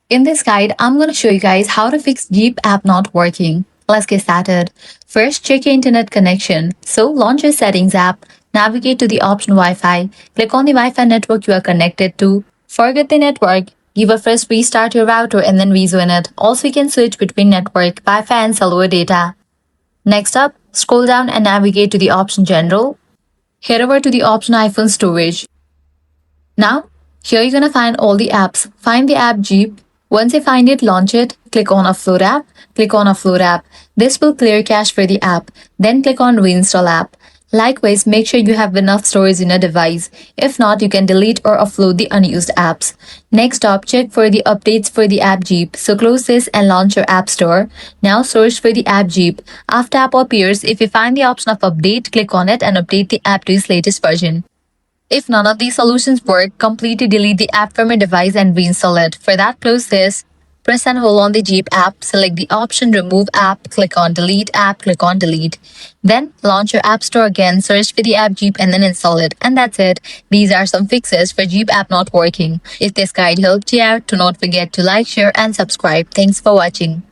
In this guide, I'm going to show you guys how to fix Jeep app not working. Let's get started. First, check your internet connection. So, launch your settings app, navigate to the option Wi-Fi, click on the Wi-Fi network you are connected to. Forget the network. Give a first restart your router and then rejoin it. Also, you can switch between network, Wi-Fi and cellular data. Next up, scroll down and navigate to the option General. Head over to the option iPhone Storage. Now, here you're gonna find all the apps. Find the app Jeep. Once you find it, launch it. Click on Offload app. Click on Offload app. This will clear cache for the app. Then click on Reinstall app. Likewise, make sure you have enough storage in your device. If not, you can delete or offload the unused apps. Next up, check for the updates for the app Jeep. So close this and launch your app store. Now search for the app Jeep. After app appears, if you find the option of update, click on it and update the app to its latest version. If none of these solutions work, completely delete the app from your device and reinstall it. For that, close this. Press and hold on the Jeep app, select the option Remove app, click on Delete app, click on Delete. Then launch your app store again, search for the app Jeep and then install it. And that's it. These are some fixes for Jeep app not working. If this guide helped you out, do not forget to like, share and subscribe. Thanks for watching.